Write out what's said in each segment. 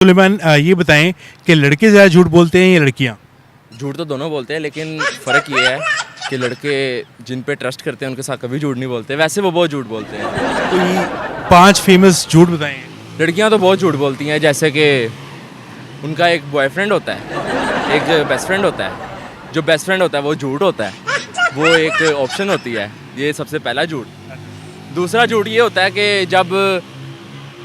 सुलेमान ये बताएं कि लड़के ज़्यादा झूठ बोलते हैं या लड़कियां? झूठ तो दोनों बोलते हैं, लेकिन फ़र्क ये है कि लड़के जिन पे ट्रस्ट करते हैं उनके साथ कभी झूठ नहीं बोलते। वैसे वो बहुत झूठ बोलते हैं। कोई 5 फेमस झूठ बताएं। लड़कियां तो बहुत झूठ बोलती हैं, जैसे कि उनका एक बॉयफ्रेंड होता है, एक बेस्ट फ्रेंड होता है। जो बेस्ट फ्रेंड होता है वो झूठ होता है, वो एक ऑप्शन होती है। ये सबसे पहला झूठ। दूसरा झूठ ये होता है कि जब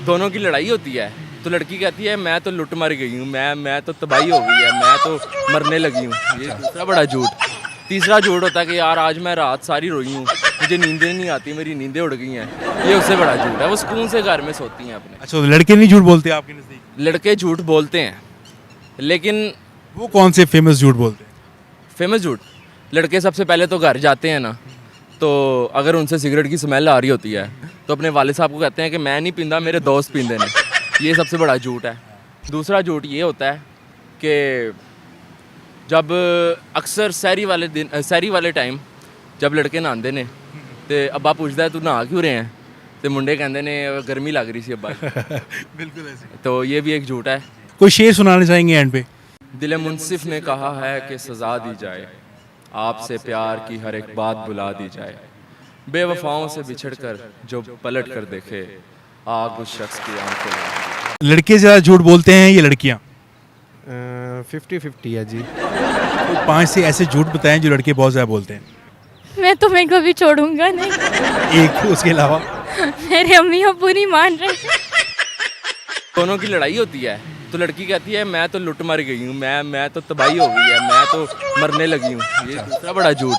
दोनों की लड़ाई होती है तो लड़की कहती है मैं तो लुट मर गई हूँ, मैं तो तबाही हो गई है, मैं तो मरने लगी हूँ। ये दूसरा बड़ा झूठ। तीसरा झूठ होता है कि यार आज मैं रात सारी रोई हूँ, मुझे नींदें नहीं आती, मेरी नींदें उड़ गई हैं। ये उससे बड़ा झूठ है। वो सुकून से घर में सोती हैं अपने। अच्छा, तो लड़के नहीं झूठ बोलते आपके नज़दीक? लड़के झूठ बोलते हैं, लेकिन वो कौन से फेमस झूठ बोलते हैं? फेमस झूठ, लड़के सबसे पहले तो घर जाते हैं ना, तो अगर उनसे सिगरेट की स्मेल आ रही होती है तो अपने वालिद साहब को कहते हैं कि मैं नहीं पींदा, मेरे दोस्त पींदे ने। ये सबसे बड़ा झूठ है। दूसरा झूठ ये होता है कि जब अक्सर सैरी वाले टाइम जब लड़के नहाते ने तो अब्बा पूछता है तू नहा क्यों रहे हैं, तो मुंडे कहते ने गर्मी लग रही सी अब्बा। बिल्कुल ऐसे। तो ये भी एक झूठ है। कोई शेर सुनाना चाहेंगे एंड पे? दिल मुंसिफ ने कहा है कि सज़ा दी जाए, आपसे प्यार की हर एक बात बुला दी जाए, बेवफाओं से बिछड़कर जो पलट कर देखे, आग उस शख्स की आंखों में। लड़के ज़्यादा झूठ बोलते हैं या लड़कियां? 50-50 है जी। कोई 5 से ऐसे झूठ बताएं जो लड़के बहुत ज़्यादा बोलते हैं। मैं तुम्हें कभी छोड़ूंगा नहीं। एक उसके अलावा? मेरे अम्मी अब्बू नहीं मान रहे। दोनों की लड़ाई होती है तो लड़की कहती है मैं तो लुट मर गई हूँ, मैं तो तबाही हो गई है, मैं तो मरने लगी हूँ। ये दूसरा बड़ा झूठ।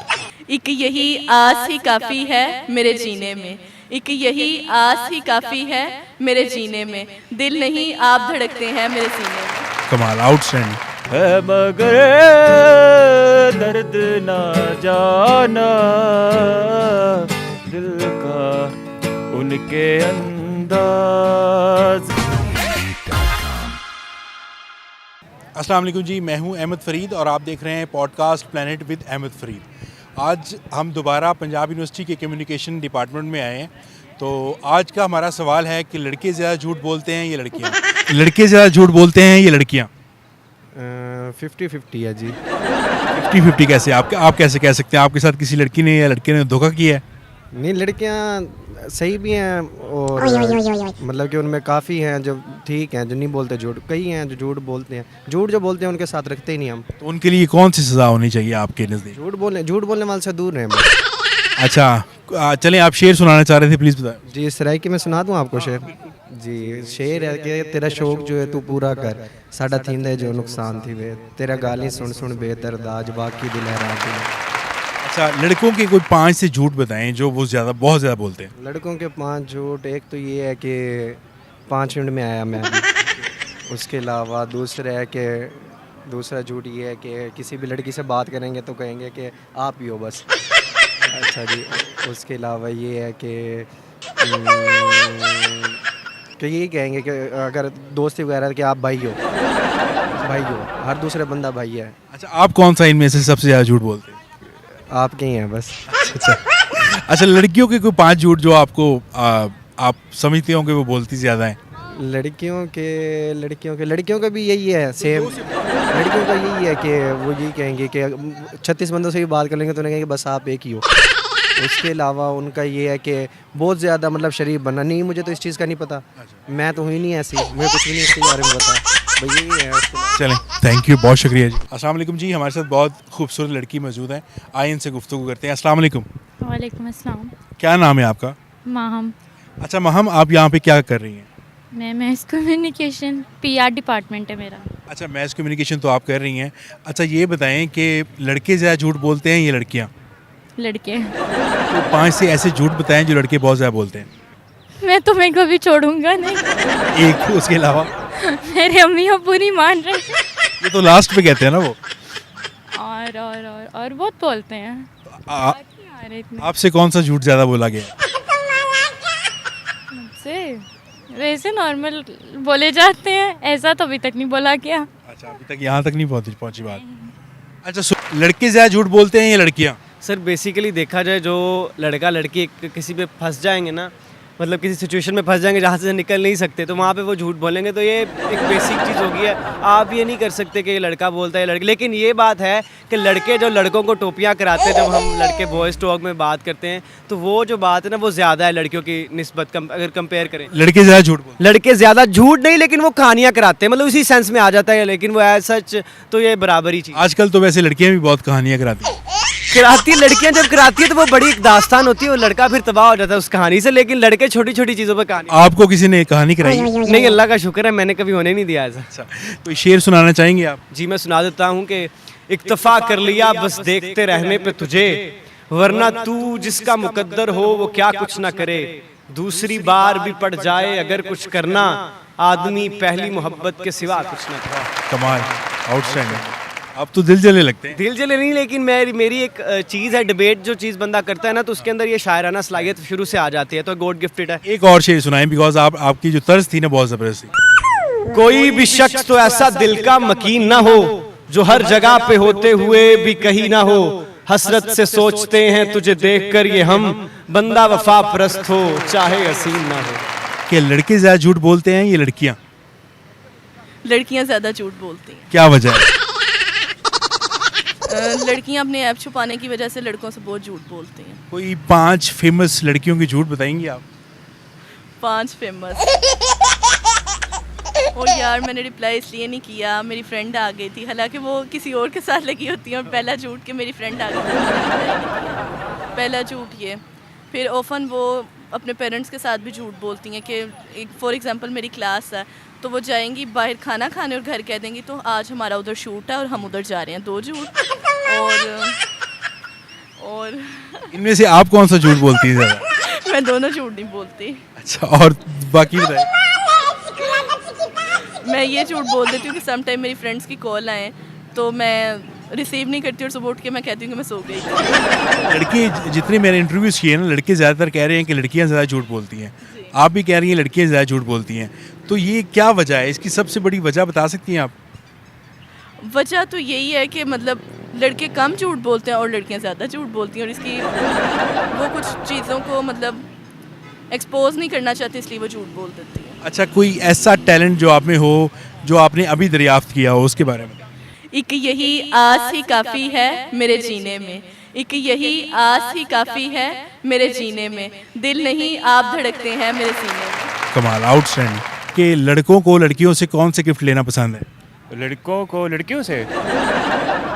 एक यही आस ही काफ़ी है मेरे जीने में, एक यही आस ही काफ़ी है मेरे जीने में, दिल नहीं आप धड़कते हैं मेरे सीने में। कमाल, आउटस्टैंडिंग। है मगर दर्द ना जाना दिल का उनके अंदाज। अस्सलाम वालेकुम जी, मैं हूं अहमद फ़रीद और आप देख रहे हैं podcast planet with Ahmad Farid. आज हम दोबारा पंजाब यूनिवर्सिटी के कम्युनिकेशन डिपार्टमेंट में आए हैं। तो आज का हमारा सवाल है कि लड़के ज़्यादा झूठ बोलते हैं या लड़कियां? लड़के ज़्यादा झूठ बोलते हैं या लड़कियां? 50-50 है जी। 50-50 कैसे? आप कैसे कह सकते हैं? आपके साथ किसी लड़की ने या लड़के ने धोखा किया है? नहीं, लड़कियां सही भी हैं और मतलब कि उनमें काफ़ी हैं जो ठीक हैं, जो नहीं बोलते झूठ। कई हैं जो झूठ बोलते हैं, झूठ जो बोलते हैं उनके साथ रखते ही नहीं हम। तो उनके लिए कौन सी सज़ा होनी चाहिए आपके नज़दीक? झूठ बोलने वाले से दूर रहें बस। अच्छा, चलें, आप शेर सुनाना चाह रहे थे, प्लीज़ बताएं। जी, इस तरह की मैं सुना दूँ आपको शेर? जी, शेर है कि तेरा शौक जो है तू पूरा कर, साडा थींदे जो नुकसान थी वे, तेरा गाली सुन सुन बेदर्द आज बाकी दिल हैरान थी। अच्छा, लड़कों के कोई 5 से झूठ बताएं जो वो बहुत ज़्यादा बोलते हैं। लड़कों के 5 झूठ, एक तो ये है कि 5 मिनट में आया मैं अभी। उसके अलावा दूसरा झूठ ये है कि किसी भी लड़की से बात करेंगे तो कहेंगे कि आप ही हो बस। अच्छा जी, उसके अलावा ये है कि यही कहेंगे कि अगर दोस्ती वगैरह कि आप भाई हो, हर दूसरा बंदा भाई है। अच्छा, आप कौन सा इनमें से सबसे ज़्यादा झूठ बोलते हैं? आपके ही हैं बस। अच्छा, लड़कियों के कोई 5 झूठ जो आपको आप समझते हो कि वो बोलती ज़्यादा हैं? लड़कियों का भी यही है सेम। लड़कियों का यही है कि वो यही कहेंगे कि 36 बंदों से भी बात कर लेंगे तो उन्हें कहेंगे बस आप एक ही हो। उसके अलावा उनका ये है कि बहुत ज़्यादा मतलब शरीफ बनना। नहीं, मुझे तो इस चीज़ का नहीं पता, मैं तो हुई नहीं ऐसी, मुझे कुछ भी नहीं इसके बारे में पता। भाई यही है। चलें, थैंक यू, बहुत शुक्रिया जी। अस्सलाम वालेकुम जी, हमारे साथ बहुत खूबसूरत लड़की मौजूद है, आइए इनसे गुफ्तगू करते हैं। अस्सलाम वालेकुम। वालेकुम अस्सलाम। क्या नाम है आपका? माहम। अच्छा महम, आप यहाँ पे क्या कर रही हैं? मैं मैस कम्युनिकेशन PR डिपार्टमेंट है मेरा। अच्छा, मैस कम्युनिकेशन तो आप कर रही हैं। अच्छा, ये बताएं कि लड़के ज़्यादा झूठ बोलते हैं या लड़कियाँ? लड़के। तो 5 से ऐसे झूठ बताएं जो लड़के बहुत ज़्यादा बोलते हैं। मैं तुम्हें कभी छोड़ूंगा नहीं। एक उसके अलावा? मेरे अम्मी अब्बू नहीं मान रहे। ये तो लास्ट पे कहते हैं ना वो। और बहुत बोलते हैं। आपसे कौन सा झूठ ज़्यादा बोला गया? मुझसे वैसे नॉर्मल बोले जाते हैं, ऐसा तो अभी तक नहीं बोला गया। अच्छा, अभी तक यहाँ तक नहीं पहुँची बात। अच्छा, लड़के ज़्यादा झूठ बोलते हैं या लड़कियाँ? सर बेसिकली देखा जाए जो लड़का लड़की किसी पे फंस जाएंगे ना मतलब किसी सिचुएशन में फंस जाएंगे जहाँ से निकल नहीं सकते, तो वहाँ पे वो झूठ बोलेंगे। तो ये एक बेसिक चीज़ होगी है। आप ये नहीं कर सकते कि ये लड़का बोलता है लड़की, लेकिन ये बात है कि लड़के जो लड़कों को टोपियाँ कराते हैं, जब हम लड़के बॉयज़ टॉक में बात करते हैं, तो वो जो बात है ना वो ज़्यादा है लड़कियों की निस्बत अगर कंपेयर करें। लड़के ज़्यादा झूठ बोलते लड़के ज़्यादा झूठ नहीं, लेकिन वो कहानियाँ कराते हैं, मतलब उसी सेंस में आ जाता है, लेकिन वो एज सच तो ये बराबरी चीज़ हैं। आजकल तो वैसे लड़कियां भी बहुत कहानियां कराती हैं। कराती है। लड़कियां जब कराती है तो वो बड़ी एक दास्तान होती है, वो लड़का फिर तबाह हो जाता है उस कहानी से, लेकिन लड़के छोटी छोटी चीज़ों पर कहानी। आपको किसी ने कहानी कराई है? नहीं, अल्लाह का शुक्र है, मैंने कभी होने नहीं दिया ऐसा। अच्छा, कोई शेर सुनाना चाहेंगे आप? जी मैं सुना देता हूँ कि इक्तफा कर लिया बस देखते रहने पे तुझे, वरना तू जिसका मुकद्दर हो वो क्या कुछ ना करे, दूसरी बार भी पड़ जाए अगर कुछ करना, आदमी पहली मोहब्बत के सिवा कुछ ना करे। कमाल, आउटस्टैंडिंग। आप तो दिल जले लगते हैं। दिल जले नहीं, लेकिन मेरी एक चीज़ है, डिबेट जो चीज़ बंदा करता है ना, तो उसके अंदर ये शायराना सलाहियत शुरू से आ जाती है, तो गॉड गिफ्टेड है। एक और शेर सुनाएं, बिकॉज आपकी जो तर्ज थी ना बहुत ज़बरदस्त थी। कोई भी शख्स तो ऐसा दिल का मकीन ना हो, जो हर जगह पे होते हुए भी कहीं ना हो, हसरत से सोचते हैं तुझे देखकर ये हम, बंदा वफा परस्त हो चाहे हसीन ना हो। कि लड़के ज़्यादा झूठ बोलते हैं ये लड़कियाँ? लड़कियां ज़्यादा झूठ बोलती हैं। क्या वजह है? लड़कियां अपने ऐप छुपाने की वजह से लड़कों से बहुत झूठ बोलती हैं। कोई 5 फेमस लड़कियों की झूठ बताएंगे आप? 5 फेमस। और यार मैंने रिप्लाई इसलिए नहीं किया, मेरी फ्रेंड आ गई थी, हालांकि वो किसी और के साथ लगी होती है, और पहला झूठ कि मेरी फ्रेंड आ गई थी, पहला झूठ ये। फिर ऑफन वो अपने पेरेंट्स के साथ भी झूठ बोलती हैं कि फॉर एग्जांपल मेरी क्लास है तो वो जाएंगी बाहर खाना खाने और घर कह देंगी तो आज हमारा उधर शूट है और हम उधर जा रहे हैं, 2 झूठ। और इनमें से आप कौन सा झूठ बोलती है ज़्यादा? मैं दोनों झूठ नहीं बोलती। अच्छा, और बाकी बताइए। मैं ये झूठ बोल देती हूँ कि सम टाइम मेरी फ्रेंड्स की कॉल आए तो मैं रिसीव नहीं करती और सुबह उठ के मैं कहती हूँ कि मैं सो गई। लड़के जितने मैंने इंटरव्यूज़ किए ना, लड़के ज़्यादातर कह रहे हैं कि लड़कियां ज़्यादा झूठ बोलती हैं। आप भी कह रही हैं लड़कियां ज़्यादा झूठ बोलती हैं, तो ये क्या वजह है? इसकी सबसे बड़ी वजह बता सकती हैं आप? वजह तो यही है कि मतलब लड़के कम झूठ बोलते हैं और लड़कियां ज़्यादा झूठ बोलती हैं, और इसकी वो कुछ चीज़ों को मतलब एक्सपोज नहीं करना चाहती, इसलिए वो झूठ बोल देती हैं। अच्छा, कोई ऐसा टैलेंट जो आप में हो, जो आपने अभी दरियाफ्त किया हो, उसके बारे में? एक यही आस ही काफ़ी है मेरे जीने में, एक यही आस ही काफ़ी है मेरे जीने में, दिल नहीं आप धड़कते हैं मेरे सीने में। कमाल, आउटस्टैंडिंग। कि लड़कों को लड़कियों से कौन से गिफ्ट लेना पसंद है? लड़कों को लड़कियों से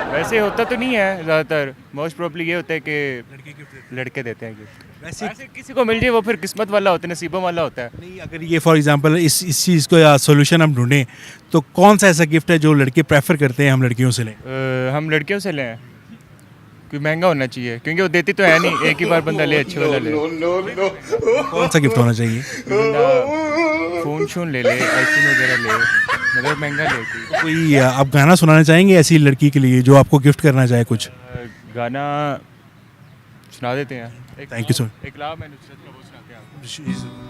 वैसे होता तो नहीं है ज़्यादातर, मोस्ट प्रोबब्ली ये होता है कि लड़के देते हैं गिफ्ट। वैसे ऐसे किसी को मिल जाए वो फिर किस्मत वाला होता है, नसीबों वाला होता है। नहीं, अगर ये फॉर एग्जांपल इस चीज़ को या सोल्यूशन हम ढूंढें, तो कौन सा ऐसा गिफ्ट है जो लड़के प्रेफर करते हैं हम लड़कियों से लें? हम लड़कियों से लें, कोई महंगा होना चाहिए, क्योंकि वो देती तो है नहीं, एक ही बार बंदा ले अच्छे वाला ले। कौन सा गिफ्ट होना चाहिए? फ़ोन शोन ले ले, आईफोन वगैरह ले, मतलब महंगा ले। कोई आप गाना सुनाना चाहेंगे ऐसी लड़की के लिए जो आपको गिफ्ट करना चाहे कुछ? गाना सुना देते हैं। Thank you so much. एक लाभ है नुसरत का, वो सुनाते हैं आप।